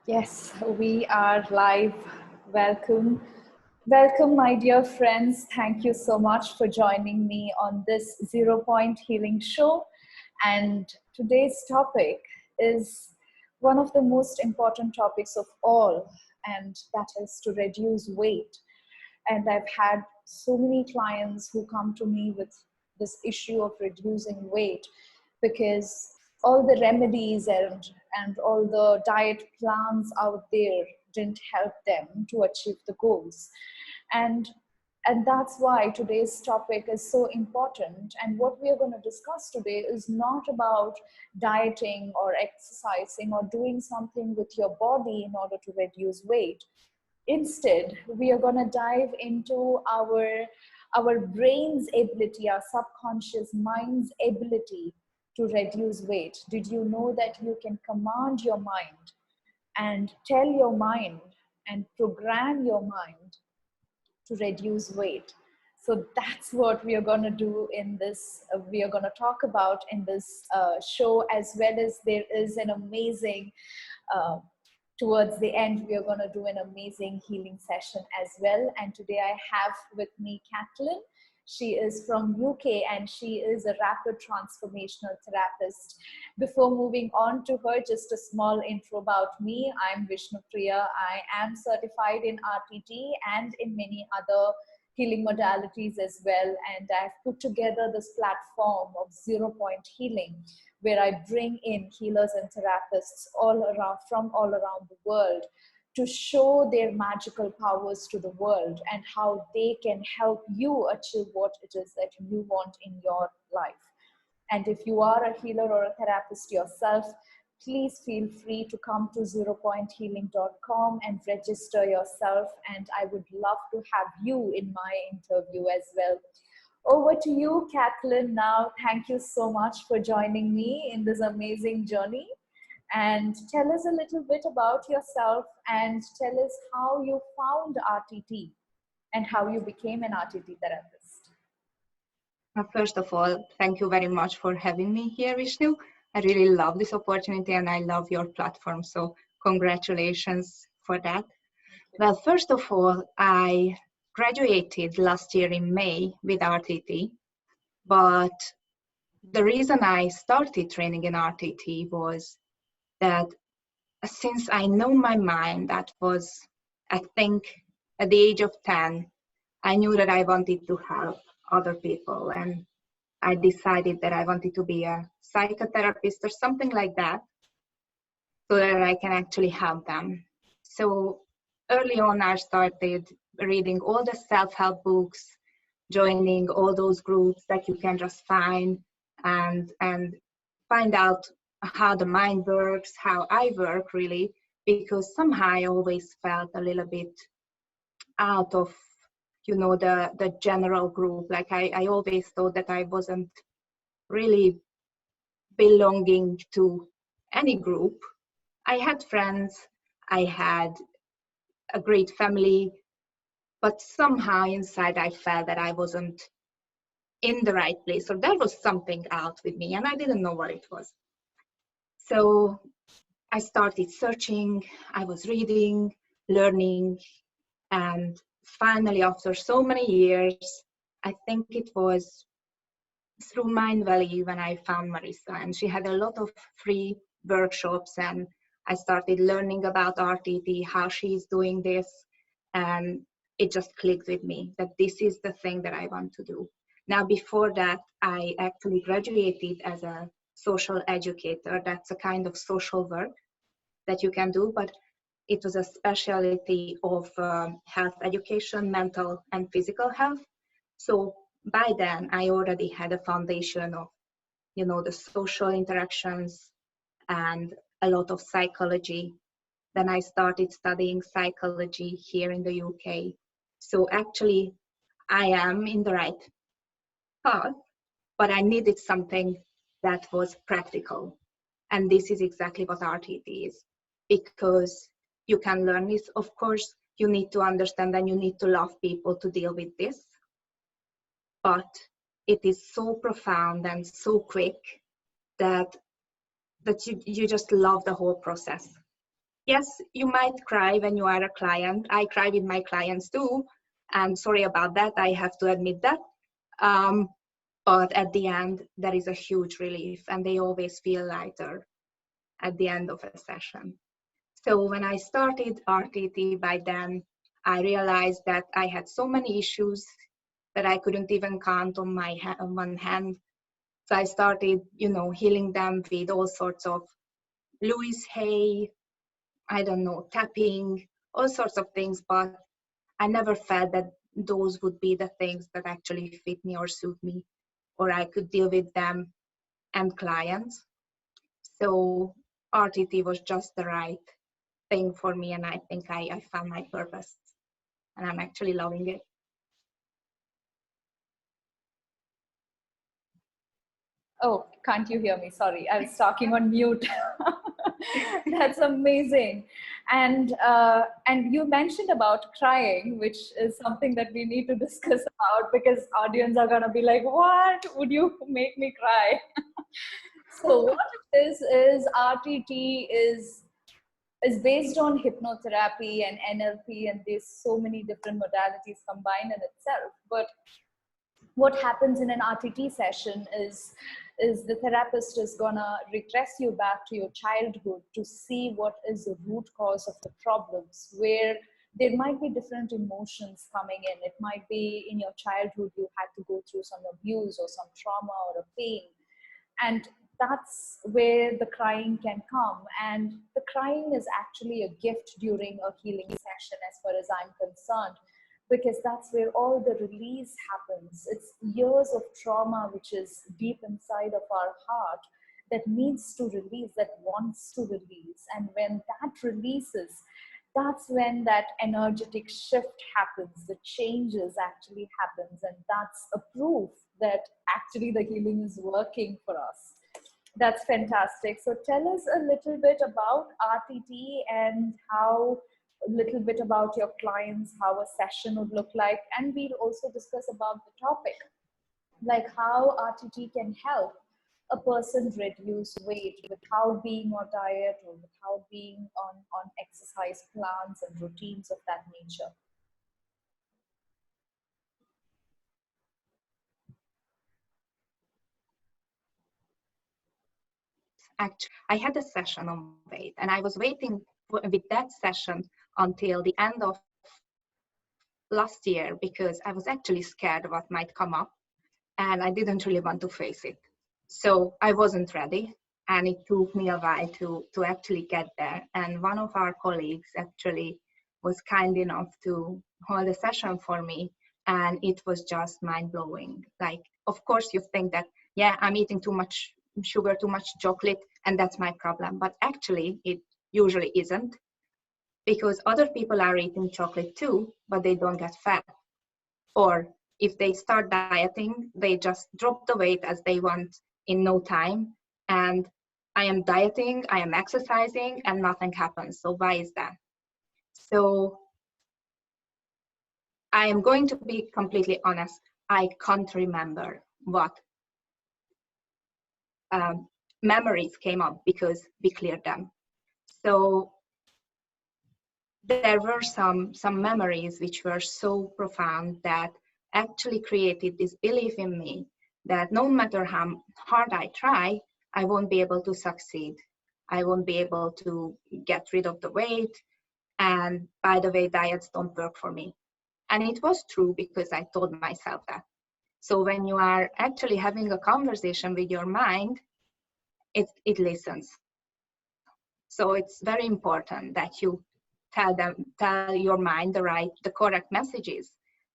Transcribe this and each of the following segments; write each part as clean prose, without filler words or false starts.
Yes, we are live. Welcome. Welcome, my dear friends. Thank you so much for joining me on this Zero Point Healing Show. And today's topic is one of the most important topics of all, and that is to reduce weight. And I've had so many clients who come to me with this issue of reducing weight because all the remedies and all the diet plans out there didn't help them to achieve the goals. And and that's why today's topic is so important. And what we are going to discuss today is not about dieting or exercising or doing something with your body in order to reduce weight. Instead, we are going to dive into our brain's ability, our subconscious mind's ability to reduce weight. Did you know that you can command your mind and tell your mind and program your mind to reduce weight? So that's what we are going to do in this, we are going to talk about in this show, as well as there is an amazing uh, towards the end, we are going to do an amazing healing session as well. And today I have with me Katalin. She is from UK and she is a rapid transformational therapist. Before moving on to her, just a small intro about me. I'm Vishnupriya. I am certified in RTT and in many other healing modalities as well. And I've put together this platform of Zero Point Healing, where I bring in healers and therapists all around from all around the world to show their magical powers to the world and how they can help you achieve what it is that you want in your life. And if you are a healer or a therapist yourself, please feel free to come to zeropointhealing.com and register yourself. And I would love to have you in my interview as well. Over to you, Katalin, now. Thank you so much for joining me in this amazing journey. And tell us a little bit about yourself and tell us how you found RTT and how you became an RTT therapist. First of all, thank you very much for having me here, Vishnu. I really love this opportunity and I love your platform. So congratulations for that. Well, first of all, I graduated last year in May with RTT, but the reason I started training in RTT was that since I know my mind, that was, I think, at the age of 10, I knew that I wanted to help other people, and I decided that I wanted to be a psychotherapist or something like that, so that I can actually help them. So early on, I started reading all the self-help books, joining all those groups that you can just find, and find out how the mind works, how I work really, because somehow I always felt a little bit out of, the general group. Like I always thought that I wasn't really belonging to any group. I had friends, I had a great family, but somehow inside I felt that I wasn't in the right place, or there was something out with me and I didn't know what it was. So I started searching, I was reading, learning, and finally, after so many years, I think it was through Mind Valley when I found Marissa, and she had a lot of free workshops, and I started learning about RTT, how she's doing this, and it just clicked with me that this is the thing that I want to do. Now, before that, I actually graduated as a social educator. That's a kind of social work that you can do, but it was a specialty of health education, mental and physical health. So by then I already had a foundation of, the social interactions and a lot of psychology. Then I started studying psychology here in the UK. So actually I am in the right path, but I needed something that was practical. And this is exactly what RTT is, because you can learn this. Of course, you need to understand and you need to love people to deal with this. But it is so profound and so quick that you just love the whole process. yes, you might cry when you are a client. I cry with my clients too. And sorry about that. I have to admit that. Um, but at the end, there is a huge relief and they always feel lighter at the end of a session. So when I started RTT, by then, I realized that I had so many issues that I couldn't even count on on one hand. So I started, healing them with all sorts of Louise Hay, I don't know, tapping, all sorts of things, but I never felt that those would be the things that actually fit me or suit me, or I could deal with them and clients. So RTT was just the right thing for me, and I think I found my purpose, and I'm actually loving it. Oh, can't you hear me? Sorry, I was talking on mute. That's amazing. And you mentioned about crying, which is something that we need to discuss about, because audience are gonna be like, "What? Would you make me cry?" So what it is RTT is based on hypnotherapy and NLP, and there's so many different modalities combined in itself. But what happens in an RTT session is the therapist is gonna regress you back to your childhood to see what is the root cause of the problems, where there might be different emotions coming in. It might be in your childhood you had to go through some abuse or some trauma or a pain, and that's where the crying can come. And the crying is actually a gift during a healing session, as far as I'm concerned, because that's where all the release happens. It's years of trauma which is deep inside of our heart that needs to release, that wants to release. And when that releases, that's when that energetic shift happens, the changes actually happens, and that's a proof that actually the healing is working for us. That's fantastic. So tell us a little bit about RTT and how, a little bit about your clients, how a session would look like, and we'll also discuss about the topic, like how RTT can help a person reduce weight without being on diet or without being on exercise plans and routines of that nature. Actually, I had a session on weight, and I was waiting with that session until the end of last year because I was actually scared what might come up, and I didn't really want to face it. So I wasn't ready, and it took me a while to actually get there. And one of our colleagues actually was kind enough to hold a session for me, and it was just mind blowing. Like, of course, you think that, yeah, I'm eating too much sugar, too much chocolate, and that's my problem. But actually, it usually isn't, because other people are eating chocolate too, but they don't get fat. Or if they start dieting, they just drop the weight as they want in no time. And I am dieting, I am exercising, and nothing happens. So why is that? So I am going to be completely honest. I can't remember what memories came up because we cleared them. So there were some memories which were so profound that actually created this belief in me that no matter how hard I try, I won't be able to succeed. I won't be able to get rid of the weight. And by the way, diets don't work for me. And it was true because I told myself that. So when you are actually having a conversation with your mind, it listens. So it's very important that you tell your mind the correct messages.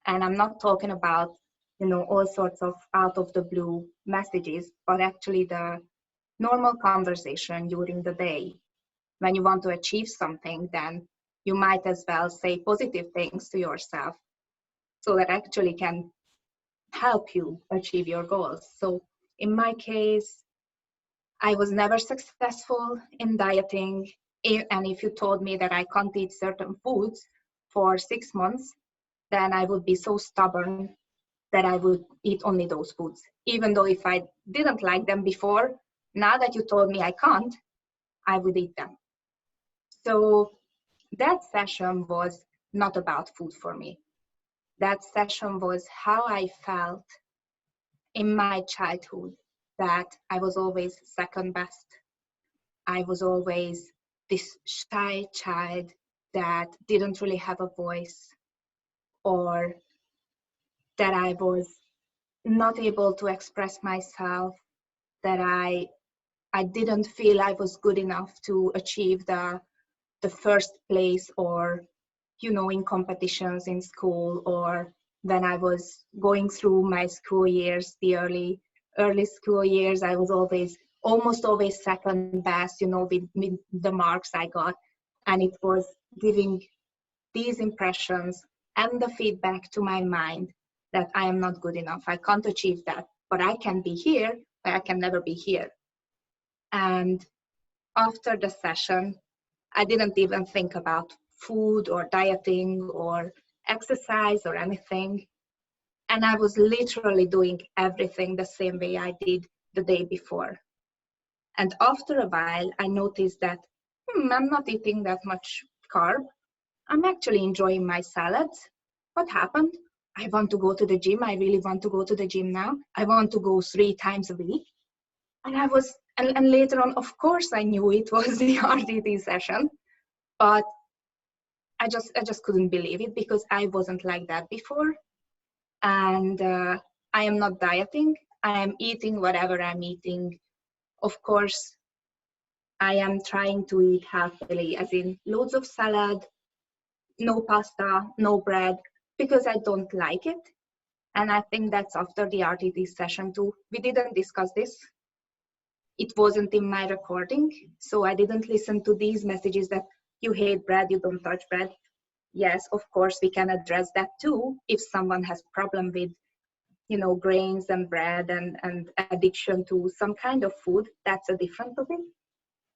And I'm not talking about, all sorts of out of the blue messages, but actually the normal conversation during the day. When you want to achieve something, then you might as well say positive things to yourself so that actually can help you achieve your goals. So in my case, I was never successful in dieting. And if you told me that I can't eat certain foods for 6 months, then I would be so stubborn that I would eat only those foods. Even though if I didn't like them before, now that you told me I can't, I would eat them. So that session was not about food for me. That session was how I felt in my childhood, that I was always second best. I was always this shy child that didn't really have a voice, or that I was not able to express myself, that I didn't feel I was good enough to achieve the first place, or in competitions in school, or when I was going through my school years, the early school years, I was almost always second best, with the marks I got. And it was giving these impressions and the feedback to my mind that I am not good enough. I can't achieve that, but I can be here, but I can never be here. And after the session, I didn't even think about food or dieting or exercise or anything. And I was literally doing everything the same way I did the day before. And after a while, I noticed that I'm not eating that much carb. I'm actually enjoying my salads. What happened? I want to go to the gym. I really want to go to the gym now. I want to go 3 times a week. And and later on, of course, I knew it was the RTT session, but I just couldn't believe it, because I wasn't like that before. And I am not dieting. I am eating whatever I'm eating. Of course, I am trying to eat healthily, as in loads of salad, no pasta, no bread, because I don't like it. And I think that's after the RTT session too. We didn't discuss this. It wasn't in my recording, so I didn't listen to these messages that you hate bread, you don't touch bread. Yes, of course, we can address that too if someone has problem with, grains and bread and addiction to some kind of food. That's a different topic.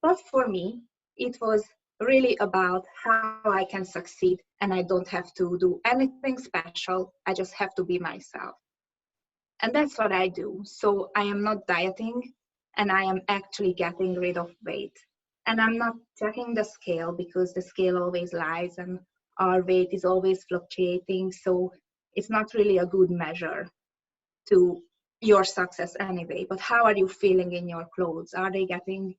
But for me, it was really about how I can succeed, and I don't have to do anything special. I just have to be myself. And that's what I do. So I am not dieting, and I am actually getting rid of weight. And I'm not checking the scale, because the scale always lies and our weight is always fluctuating. So it's not really a good measure to your success anyway. But how are you feeling in your clothes? Are they getting,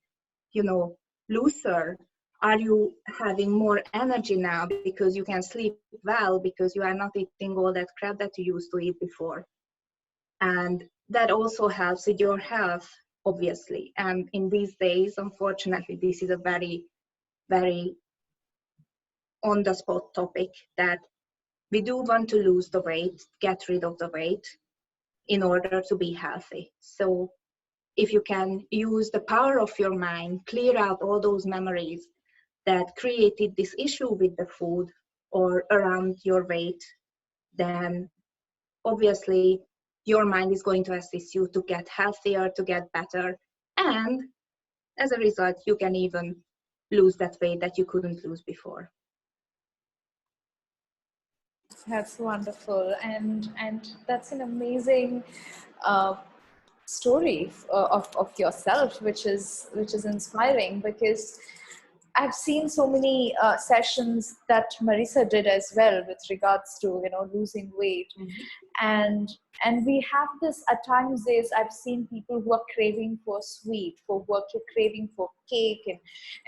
looser? Are you having more energy now because you can sleep well, because you are not eating all that crap that you used to eat before? And that also helps with your health, obviously. And in these days, unfortunately, this is a very, very on the spot topic, that we do want to lose the weight, get rid of the weight in order to be healthy. So if you can use the power of your mind, clear out all those memories that created this issue with the food or around your weight, then obviously your mind is going to assist you to get healthier, to get better. And as a result, you can even lose that weight that you couldn't lose before. That's wonderful, and that's an amazing uh, story of yourself, which is inspiring, because I've seen so many sessions that Marisa did as well with regards to losing weight, and we have this at times. I've seen people who are craving for sweet, for work, craving for cake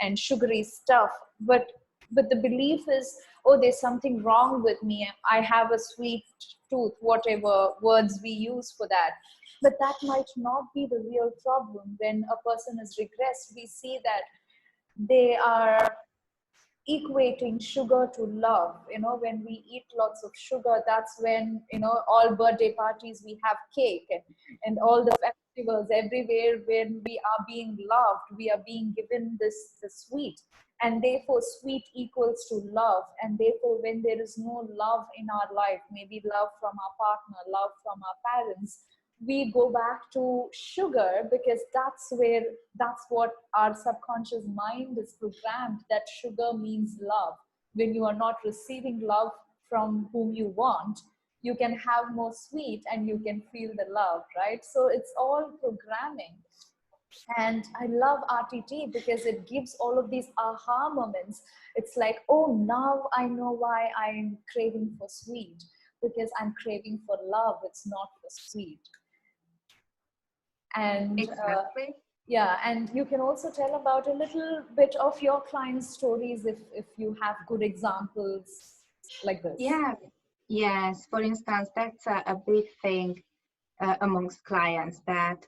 and sugary stuff, but the belief is, oh, there's something wrong with me. I have a sweet tooth, whatever words we use for that. But that might not be the real problem. When a person is regressed, we see that they are equating sugar to love. When we eat lots of sugar, that's when all birthday parties we have cake, and all the festivals everywhere, when we are being loved, we are being given the sweet, and therefore sweet equals to love. And therefore, when there is no love in our life, maybe love from our partner, love from our parents, we go back to sugar, because that's what our subconscious mind is programmed, that sugar means love. When you are not receiving love from whom you want, you can have more sweet and you can feel the love, right? So it's all programming. And I love RTT because it gives all of these aha moments. It's like, oh, now I know why I'm craving for sweet, because I'm craving for love. It's not for sweet. And Exactly. yeah, and you can also tell about a little bit of your clients' stories if you have good examples like this. Yeah. Yes. For instance, that's a big thing amongst clients, that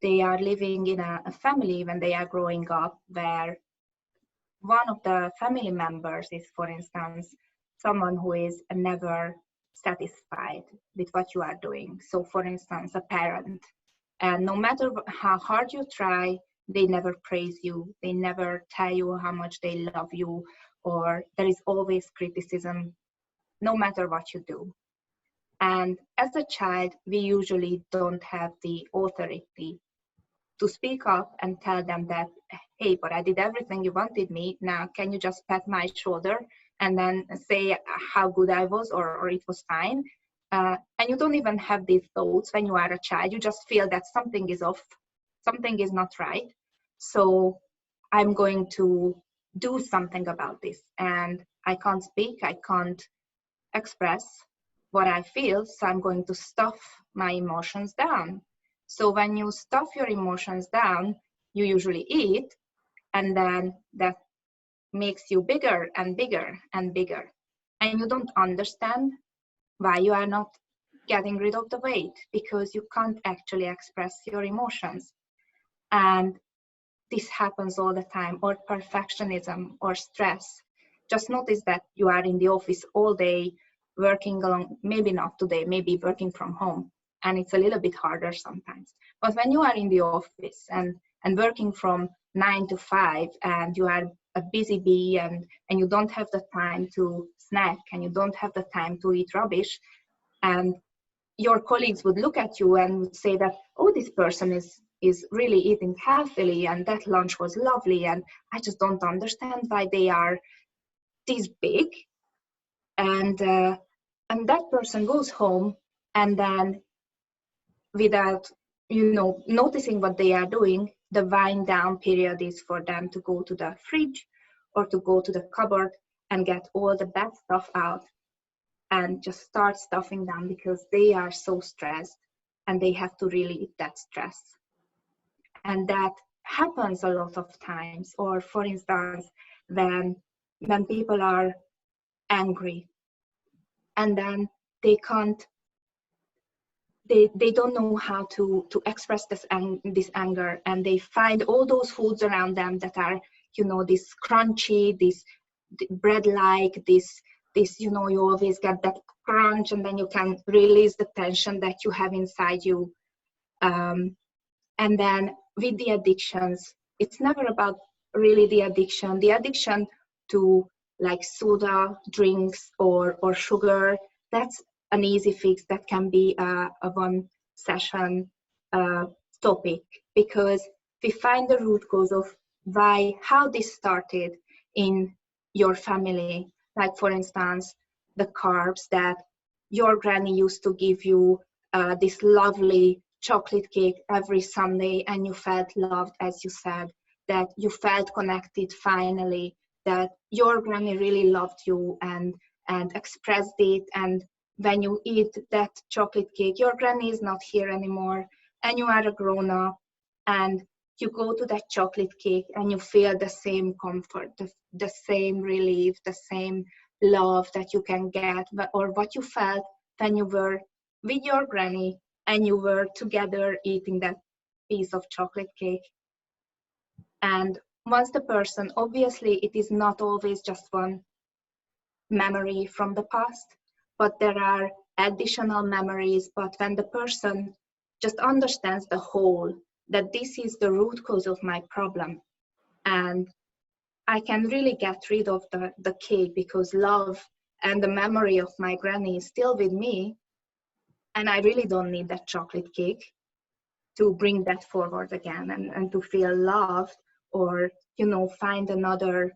they are living in a family when they are growing up where one of the family members is, for instance, someone who is never satisfied with what you are doing. So, for instance, a parent, and no matter how hard you try, they never praise you, they never tell you how much they love you, or there is always criticism no matter what you do. And as a child, we usually don't have the authority to speak up and tell them that, hey, but I did everything you wanted me. Now, can you just pat my shoulder and then say how good I was, or it was fine? And you don't even have these thoughts when you are a child. You just feel that something is off, something is not right. So I'm going to do something about this. And I can't speak, I can't express what I feel, so I'm going to stuff my emotions down. So when you stuff your emotions down, you usually eat, and then that makes you bigger and bigger and bigger. And you don't understand why you are not getting rid of the weight, because you can't actually express your emotions. And this happens all the time, or perfectionism or stress. Just notice that you are in the office all day working along, maybe not today, maybe working from home, and it's a little bit harder sometimes. But when you are in the office and working from 9 to 5, and you are a busy bee, and you don't have the time to snack, and you don't have the time to eat rubbish, and your colleagues would look at you and would say that, oh, this person is really eating healthily, and that lunch was lovely, and I just don't understand why they are this big. And that person goes home, and then, without noticing what they are doing, the wind down period is for them to go to the fridge or to go to the cupboard and get all the bad stuff out and just start stuffing them, because they are so stressed and they have to relieve that stress. And that happens a lot of times. Or for instance, when people are angry, and then they can't they don't know how to express this anger, and they find all those foods around them that are, this crunchy, this bread like, this you always get that crunch, and then you can release the tension that you have inside you. And then with the addictions, it's never about really the addiction to, like, soda drinks or sugar. That's an easy fix. That can be a one session topic, because we find the root cause of how this started in your family. Like, for instance, the carbs that your granny used to give you, this lovely chocolate cake every Sunday, and you felt loved, as you said, that you felt connected finally, that your granny really loved you and expressed it. And when you eat that chocolate cake, your granny is not here anymore, and you are a grown up, and you go to that chocolate cake and you feel the same comfort, the same relief, the same love that you can get, or what you felt when you were with your granny and you were together eating that piece of chocolate cake. And once the person, obviously it is not always just one memory from the past, but there are additional memories. But when the person just understands the whole, that this is the root cause of my problem, and I can really get rid of the cake, because love and the memory of my granny is still with me, and I really don't need that chocolate cake to bring that forward again, and to feel loved, or find another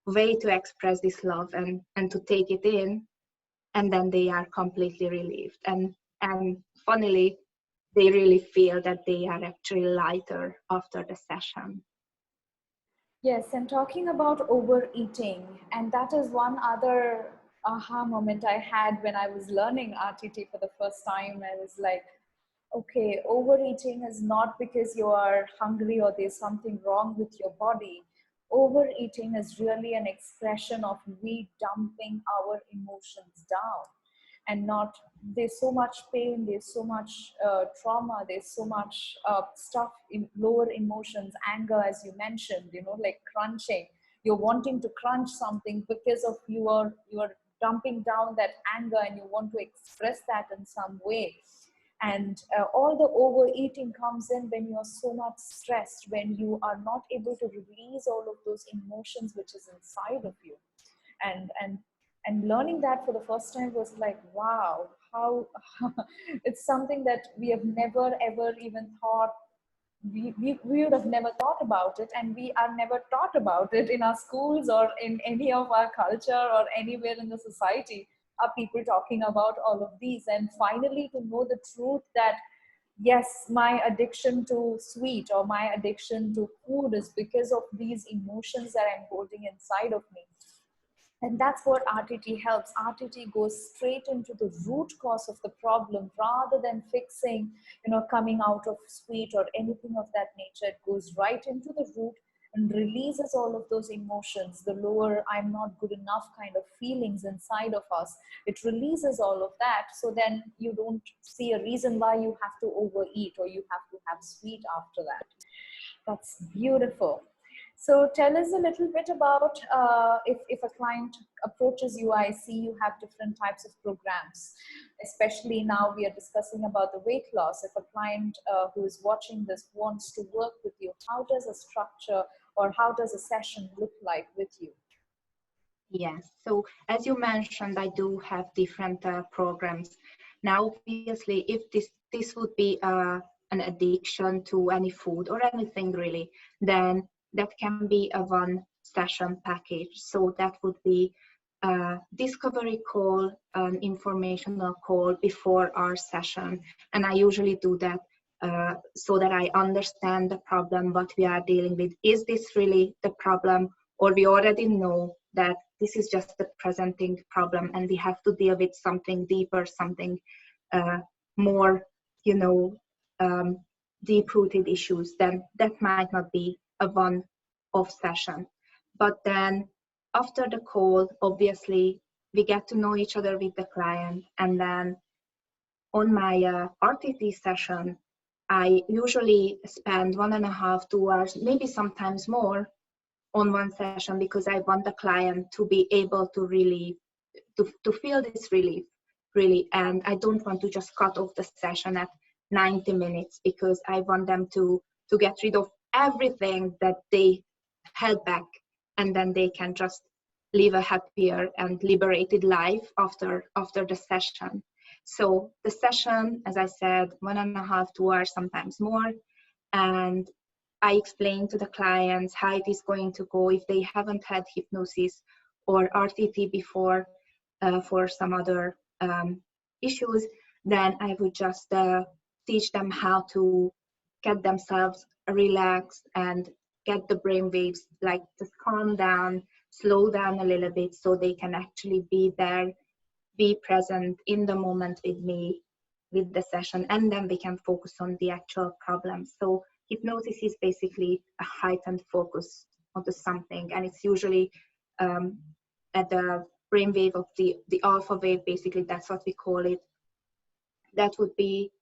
way to express this love, and to take it in, and then they are completely relieved. And funnily, they really feel that they are actually lighter after the session. Yes, and talking about overeating, and that is one other aha moment I had when I was learning RTT for the first time. I was like, okay, overeating is not because you are hungry or there's something wrong with your body. Overeating is really an expression of we dumping our emotions down, and not, there's so much pain, there's so much trauma, there's so much stuff in lower emotions, anger, as you mentioned, like crunching. You're wanting to crunch something because of you are dumping down that anger, and you want to express that in some way. And all the overeating comes in when you are so much stressed, when you are not able to release all of those emotions which is inside of you. And and and learning that for the first time was like, wow, how it's something that we have never ever even thought, we would have never thought about it, and we are never taught about it in our schools or in any of our culture or anywhere in the society. Are people talking about all of these? And finally to know the truth that yes, my addiction to sweet or my addiction to food is because of these emotions that I'm holding inside of me. And that's what RTT helps. RTT goes straight into the root cause of the problem rather than fixing, coming out of sweet or anything of that nature. It goes right into the root and releases all of those emotions, the lower I'm not good enough kind of feelings inside of us. It releases all of that. So then you don't see a reason why you have to overeat or you have to have sweet after that. That's beautiful. So tell us a little bit about if a client approaches you. I see you have different types of programs, especially now we are discussing about the weight loss. If a client who is watching this wants to work with you, how does a structure or how does a session look like with you? Yes, so as you mentioned, I do have different programs. Now, obviously, if this would be an addiction to any food or anything really, then that can be a one session package. So that would be a discovery call, an informational call before our session. And I usually do that so that I understand the problem, what we are dealing with. Is this really the problem? Or we already know that this is just a presenting problem and we have to deal with something deeper, something more, you know, deep-rooted issues, then that might not be a one-off session. But then after the call, obviously, we get to know each other with the client. And then on my RTT session, I usually spend 1.5, 2 hours, maybe sometimes more, on one session, because I want the client to be able to really to feel this relief really. And I don't want to just cut off the session at 90 minutes, because I want them to get rid of everything that they held back, and then they can just live a happier and liberated life after the session. So the session, as I said, 1.5, 2 hours, sometimes more. And I explain to the clients how it is going to go if they haven't had hypnosis or RTT before for some other issues. Then I would just teach them how to get themselves relaxed and get the brain waves, like just calm down, slow down a little bit, so they can actually be there, be present in the moment with me, with the session, and then we can focus on the actual problem. So hypnosis is basically a heightened focus onto something, and it's usually at the brainwave of the alpha wave, basically, that's what we call it. That would be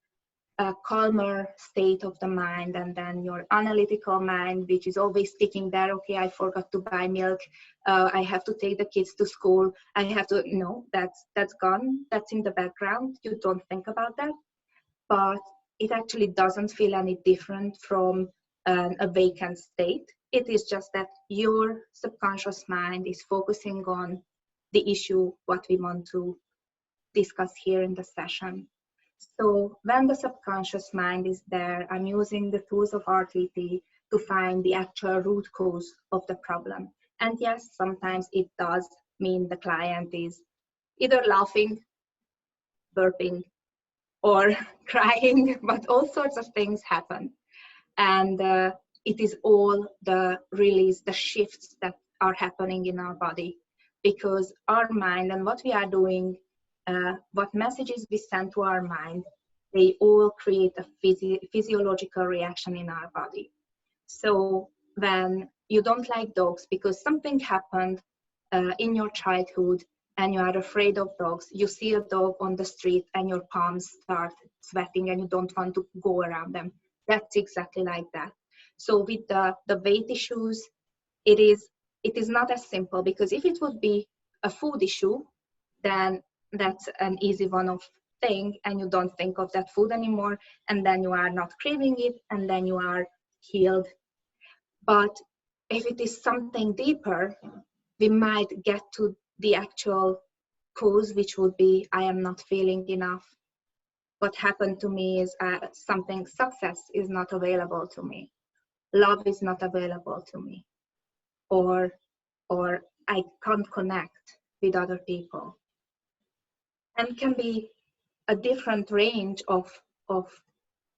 a calmer state of the mind, and then your analytical mind, which is always sticking there. Okay, I forgot to buy milk. I have to take the kids to school. I have to, no, that's gone. That's in the background. You don't think about that. But it actually doesn't feel any different from a vacant state. It is just that your subconscious mind is focusing on the issue, what we want to discuss here in the session. So when the subconscious mind is there, I'm using the tools of RTT to find the actual root cause of the problem. And yes, sometimes it does mean the client is either laughing, burping, or crying, but all sorts of things happen. And it is all the release, the shifts that are happening in our body, because our mind and what we are doing, what messages we send to our mind, they all create a physiological reaction in our body. So when you don't like dogs because something happened in your childhood and you are afraid of dogs, you see a dog on the street and your palms start sweating and you don't want to go around them. That's exactly like that. So with the weight issues, it is not as simple, because if it would be a food issue, then that's an easy one of thing and you don't think of that food anymore, and then you are not craving it, and then you are healed. But if it is something deeper, we might get to the actual cause, which would be, I am not feeling enough. What happened to me is something, success is not available to me. Love is not available to me. Or I can't connect with other people. And can be a different range of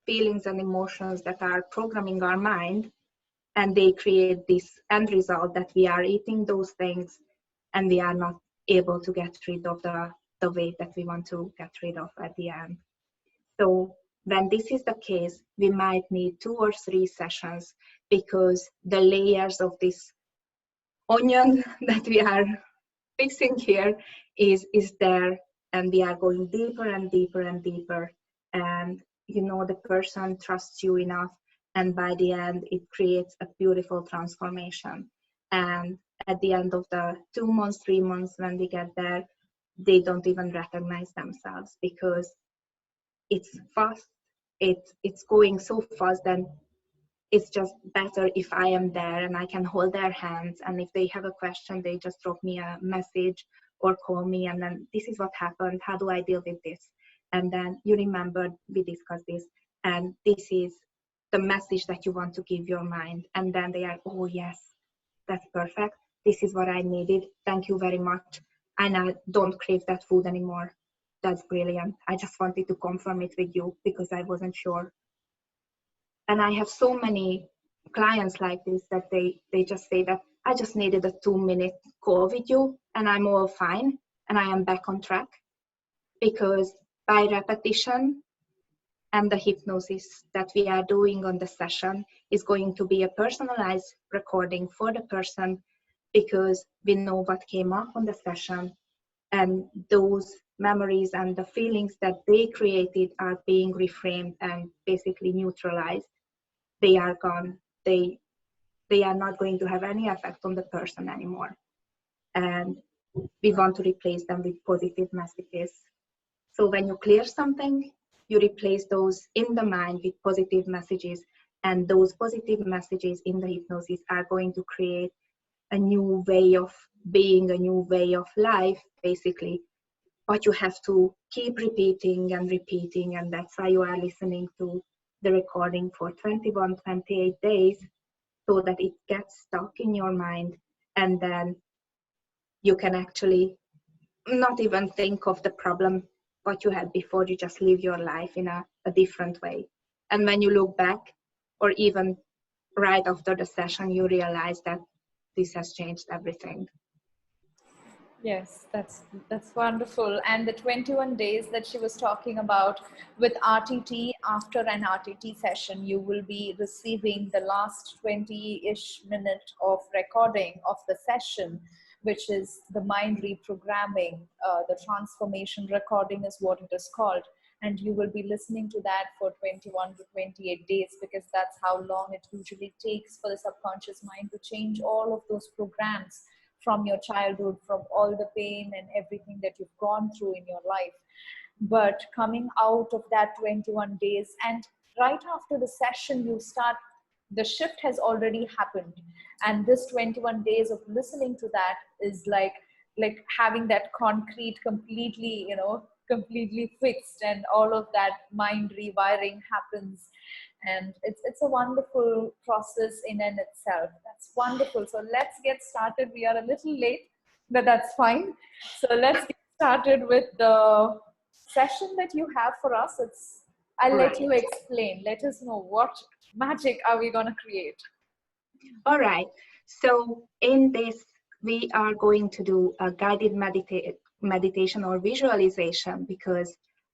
feelings and emotions that are programming our mind, and they create this end result that we are eating those things and we are not able to get rid of the weight that we want to get rid of at the end. So when this is the case, we might need 2 or 3 sessions, because the layers of this onion that we are fixing here is there, and we are going deeper and deeper and deeper. And the person trusts you enough, and by the end it creates a beautiful transformation. And at the end of the 2 months, 3 months, when we get there, they don't even recognize themselves, because it's fast, it's going so fast. Then it's just better if I am there and I can hold their hands, and if they have a question, they just drop me a message or call me, and then this is what happened, how do I deal with this? And then you remember we discussed this, and this is the message that you want to give your mind. And then they are, oh yes, that's perfect, this is what I needed, thank you very much, and I don't crave that food anymore. That's brilliant, I just wanted to confirm it with you because I wasn't sure. And I have so many clients like this, that they just say that I just needed a 2-minute call with you and I'm all fine and I am back on track. Because by repetition and the hypnosis that we are doing on the session is going to be a personalized recording for the person, because we know what came up on the session, and those memories and the feelings that they created are being reframed and basically neutralized. They are gone. They are not going to have any effect on the person anymore. And we want to replace them with positive messages. So when you clear something, you replace those in the mind with positive messages, and those positive messages in the hypnosis are going to create a new way of being, a new way of life, basically. But you have to keep repeating and repeating, and that's why you are listening to the recording for 21, 28 days, so that it gets stuck in your mind, and then you can actually not even think of the problem what you had before. You just live your life in a different way. And when you look back, or even right after the session, you realize that this has changed everything. Yes, that's wonderful. And the 21 days that she was talking about with RTT, after an RTT session, you will be receiving the last 20-ish minute of recording of the session, which is the mind reprogramming. The transformation recording is what it is called. And you will be listening to that for 21 to 28 days, because that's how long it usually takes for the subconscious mind to change all of those programs from your childhood, from all the pain and everything that you've gone through in your life. But coming out of that 21 days, and right after the session, you start, the shift has already happened. And this 21 days of listening to that is like having that concrete completely, completely fixed, and all of that mind rewiring happens. And it's a wonderful process in and itself. That's wonderful. So let's get started. We are a little late, but that's fine. So let's get started with the session that you have for us? I'll let you explain. Let us know what magic are we going to create. All right. So in this, we are going to do a guided meditation or visualization, because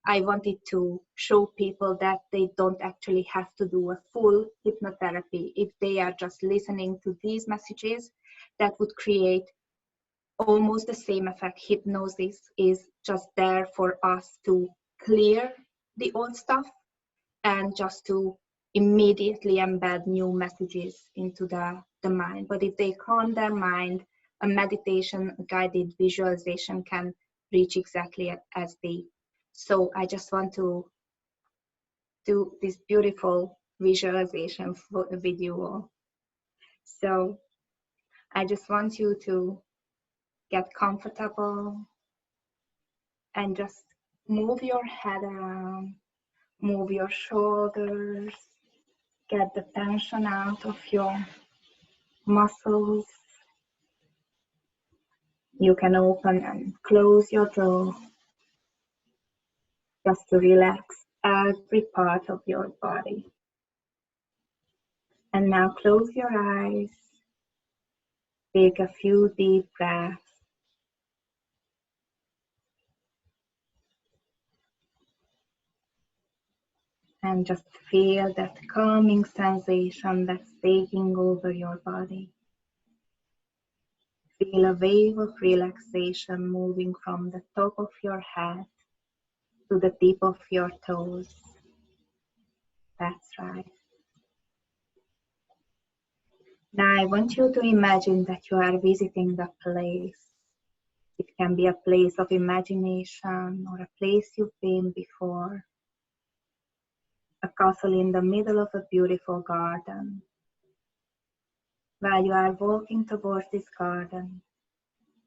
I wanted to show people that they don't actually have to do a full hypnotherapy. If they are just listening to these messages, that would create almost the same effect. Hypnosis is just there for us to clear the old stuff and just to immediately embed new messages into the mind. But if they calm their mind, a meditation, a guided visualization can reach exactly as deep. So I just want to do this beautiful visualization with you all. So I just want you to get comfortable and just move your head around, move your shoulders, get the tension out of your muscles. You can open and close your jaw just to relax every part of your body. And now close your eyes, take a few deep breaths. And just feel that calming sensation that's taking over your body. Feel a wave of relaxation moving from the top of your head to the tip of your toes. That's right. Now I want you to imagine that you are visiting the place. It can be a place of imagination or a place you've been before. A castle in the middle of a beautiful garden. While you are walking towards this garden,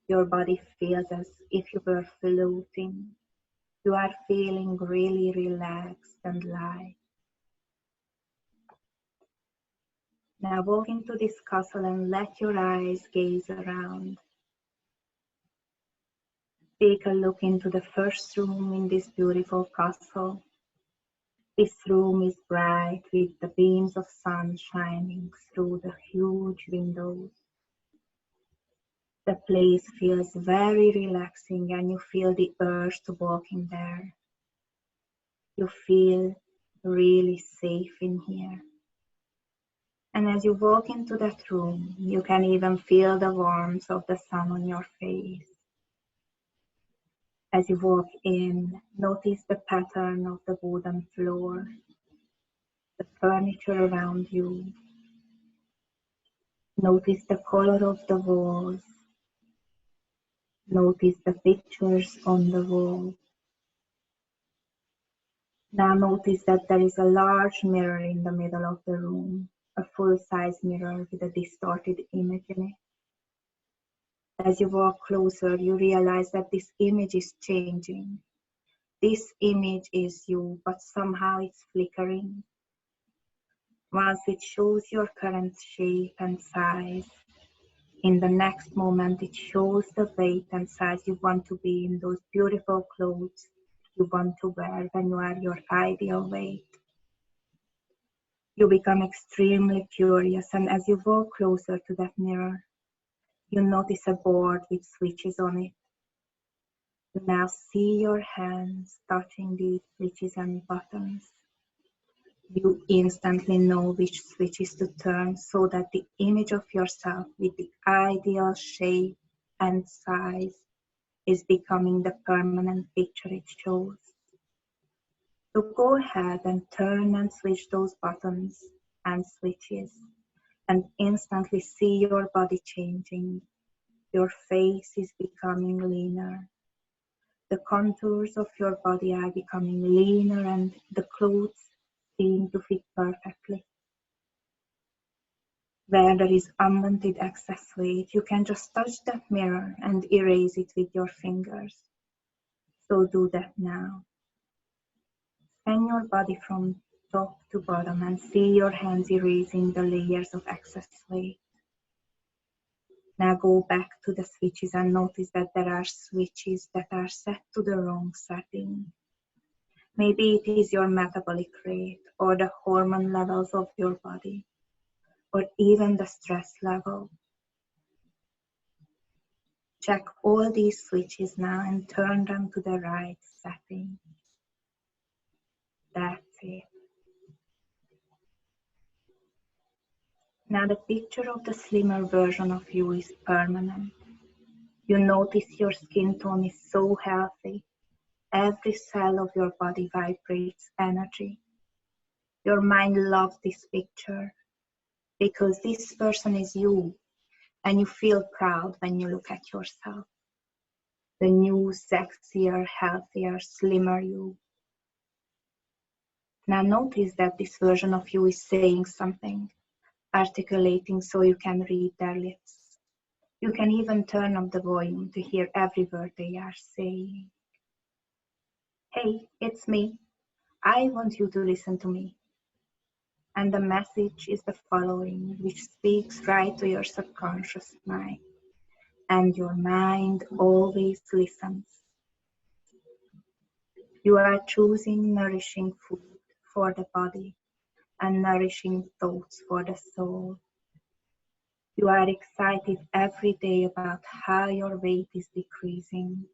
your body feels as if you were floating. You are feeling really relaxed and light. Now walk into this castle and let your eyes gaze around. Take a look into the first room in this beautiful castle. This room is bright with the beams of sun shining through the huge windows. The place feels very relaxing and you feel the urge to walk in there. You feel really safe in here. And as you walk into that room, you can even feel the warmth of the sun on your face. As you walk in, notice the pattern of the wooden floor, the furniture around you. Notice the color of the walls. Notice the pictures on the wall. Now notice that there is a large mirror in the middle of the room, a full-size mirror with a distorted image in it. As you walk closer, you realize that this image is changing. This image is you, but somehow it's flickering. Once it shows your current shape and size, in the next moment it shows the weight and size you want to be in those beautiful clothes you want to wear when you are your ideal weight. You become extremely curious, and as you walk closer to that mirror, you notice a board with switches on it. You now see your hands touching these switches and buttons. You instantly know which switches to turn so that the image of yourself with the ideal shape and size is becoming the permanent picture it shows. So go ahead and turn and switch those buttons and switches and instantly see your body changing. Your face is becoming leaner. The contours of your body are becoming leaner and the clothes seem to fit perfectly. Where there is unwanted excess weight, you can just touch that mirror and erase it with your fingers. So do that now. Scan your body from top to bottom and see your hands erasing the layers of excess weight. Now go back to the switches and notice that there are switches that are set to the wrong setting. Maybe it is your metabolic rate or the hormone levels of your body, or even the stress level. Check all these switches now and turn them to the right setting. That's it. Now the picture of the slimmer version of you is permanent. You notice your skin tone is so healthy. Every cell of your body vibrates energy. Your mind loves this picture because this person is you, and you feel proud when you look at yourself. The new, sexier, healthier, slimmer you. Now notice that this version of you is saying something, articulating so you can read their lips. You can even turn up the volume to hear every word they are saying. Hey, it's me. I want you to listen to me. And the message is the following, which speaks right to your subconscious mind. And your mind always listens. You are choosing nourishing food for the body and nourishing thoughts for the soul. You are excited every day about how your weight is decreasing,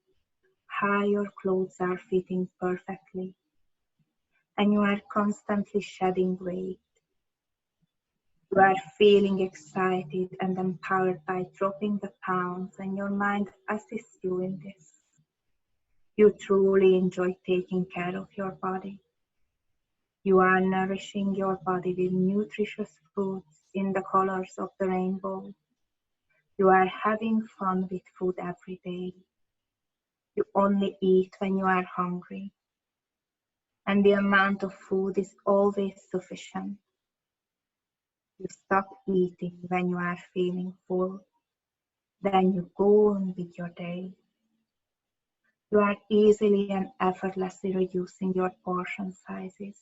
how your clothes are fitting perfectly, and you are constantly shedding weight. You are feeling excited and empowered by dropping the pounds, and your mind assists you in this. You truly enjoy taking care of your body. You are nourishing your body with nutritious foods in the colors of the rainbow. You are having fun with food every day. You only eat when you are hungry. And the amount of food is always sufficient. You stop eating when you are feeling full. Then you go on with your day. You are easily and effortlessly reducing your portion sizes,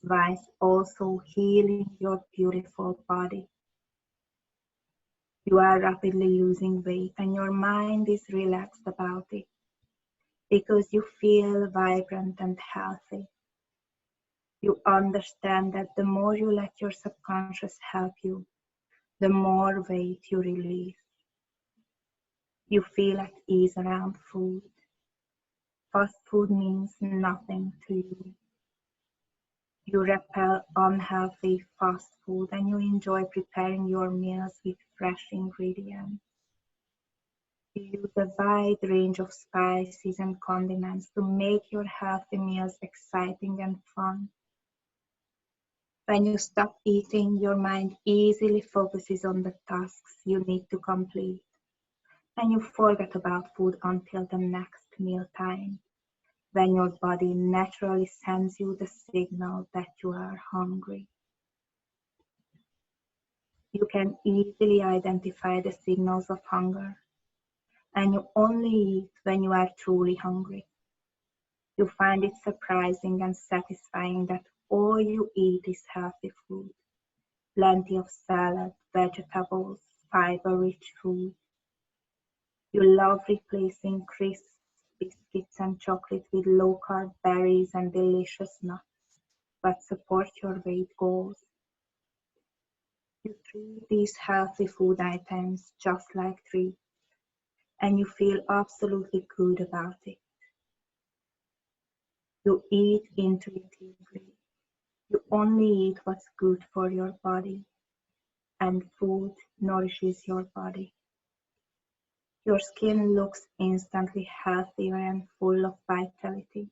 whilst also healing your beautiful body. You are rapidly losing weight and your mind is relaxed about it because you feel vibrant and healthy. You understand that the more you let your subconscious help you, the more weight you release. You feel at ease around food. Fast food means nothing to you. You repel unhealthy fast food and you enjoy preparing your meals with fresh ingredients. You use a wide range of spices and condiments to make your healthy meals exciting and fun. When you stop eating, your mind easily focuses on the tasks you need to complete, and you forget about food until the next meal time, when your body naturally sends you the signal that you are hungry. You can easily identify the signals of hunger, and you only eat when you are truly hungry. You find it surprising and satisfying that all you eat is healthy food, plenty of salad, vegetables, fiber-rich food. You love replacing crisps, biscuits, and chocolate with low-carb berries and delicious nuts that support your weight goals. You treat these healthy food items just like treats, and you feel absolutely good about it. You eat intuitively. You only eat what's good for your body, and food nourishes your body. Your skin looks instantly healthier and full of vitality.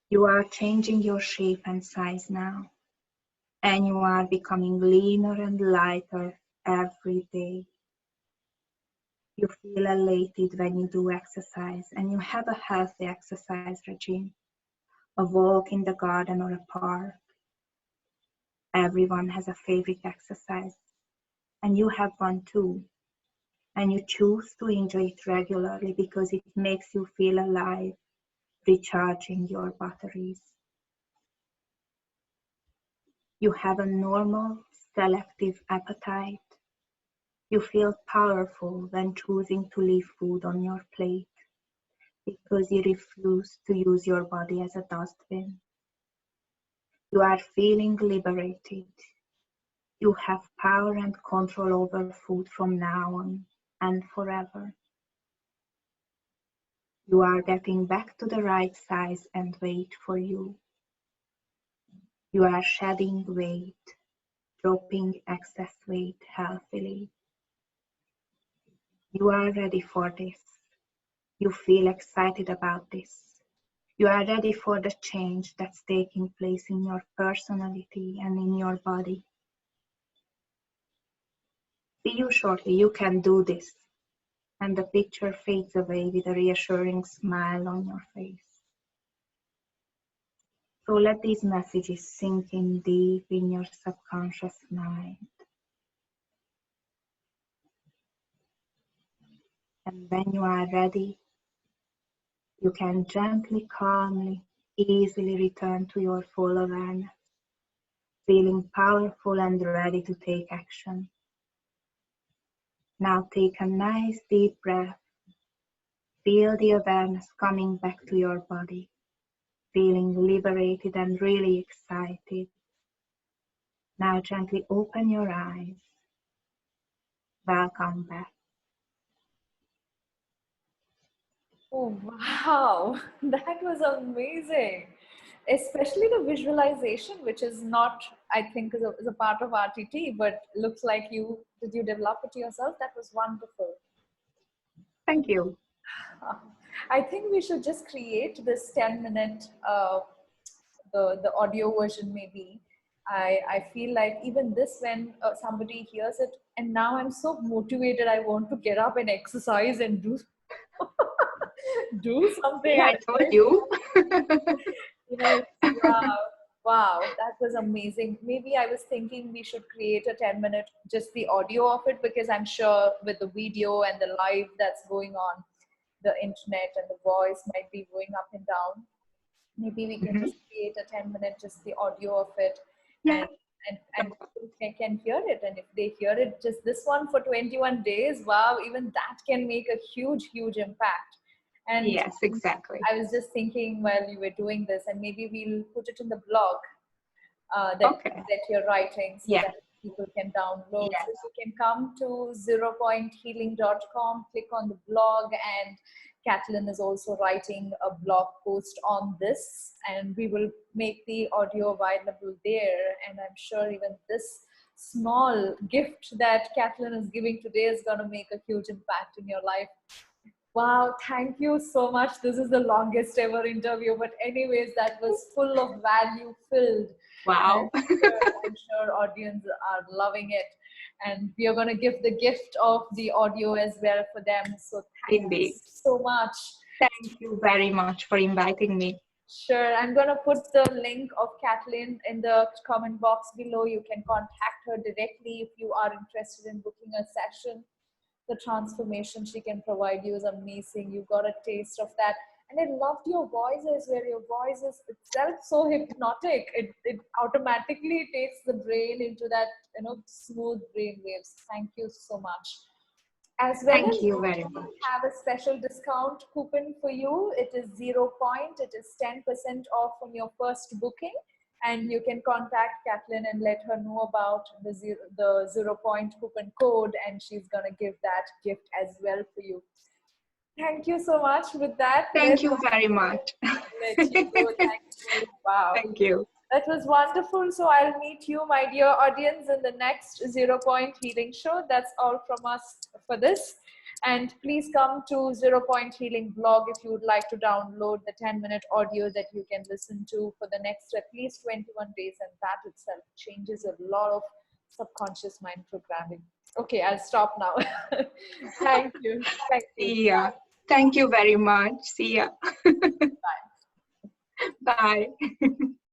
You are changing your shape and size now, and you are becoming leaner and lighter every day. You feel elated when you do exercise, and you have a healthy exercise regime, a walk in the garden or a park. Everyone has a favorite exercise, and you have one too. And you choose to enjoy it regularly because it makes you feel alive, recharging your batteries. You have a normal, selective appetite. You feel powerful when choosing to leave food on your plate. because you refuse to use your body as a dustbin. You are feeling liberated. You have power and control over food from now on and forever. You are getting back to the right size and weight for you. You are shedding weight, dropping excess weight healthily. You are ready for this. You feel excited about this. You are ready for the change that's taking place in your personality and in your body. See you shortly, you can do this. And the picture fades away with a reassuring smile on your face. So let these messages sink in deep in your subconscious mind. And when you are ready, you can gently, calmly, easily return to your full awareness, feeling powerful and ready to take action. Now take a nice deep breath. Feel the awareness coming back to your body, feeling liberated and really excited. Now gently open your eyes. Welcome back. Oh, wow. That was amazing. Especially the visualization, which is not, I think, is a part of RTT, but looks like did you develop it yourself? That was wonderful. Thank you. I think we should just create this 10-minute, the audio version maybe. I feel like even this, when somebody hears it, and now I'm so motivated, I want to get up and exercise and do do something. Yeah, I told you. Wow, wow, that was amazing. Maybe I was thinking we should create a 10-minute, just the audio of it, because I'm sure with the video and the live that's going on, the internet and the voice might be going up and down. Maybe we can just create a 10-minute, just the audio of it, Yeah. and people can hear it. And if they hear it, just this one for 21 days, wow, even that can make a huge impact. And Yes, exactly. I was just thinking while you were doing this, and maybe we'll put it in the blog Okay. that you're writing, so Yeah. that people can download. Yes. So you can come to zeropointhealing.com, click on the blog, and Katalin is also writing a blog post on this, and we will make the audio available there. And I'm sure even this small gift that Katalin is giving today is going to make a huge impact in your life. Wow, thank you so much. This is the longest ever interview, but anyways, that was full of value filled. Wow. I'm sure audience are loving it. And we are going to give the gift of the audio as well for them. So thank Indeed. you so much. Thank you very much for inviting me. Sure. I'm going to put the link of Katalin in the comment box below. You can contact her directly if you are interested in booking a session. The transformation she can provide you is amazing. You got a taste of that. And I loved your voices, where your voice is itself so hypnotic. It automatically takes the brain into that, smooth brain waves. Thank you so much. As well Thank as you we very much. have a special discount coupon for you. It is 0 point. It is 10% off from your first booking. And you can contact Katalin and let her know about the 0 point coupon code, and she's going to give that gift as well for you. Thank you so much. With that, Thank you very much. let you go. Thank you. Wow. Thank you. That was wonderful. So I'll meet you, my dear audience, in the next 0 Point Healing show. That's all from us for this. And please come to 0 Point Healing blog if you would like to download the 10-minute audio that you can listen to for the next at least 21 days. And that itself changes a lot of subconscious mind programming. Okay, I'll stop now. Thank you. Thank you. See ya. Thank you very much. See ya. Bye. Bye.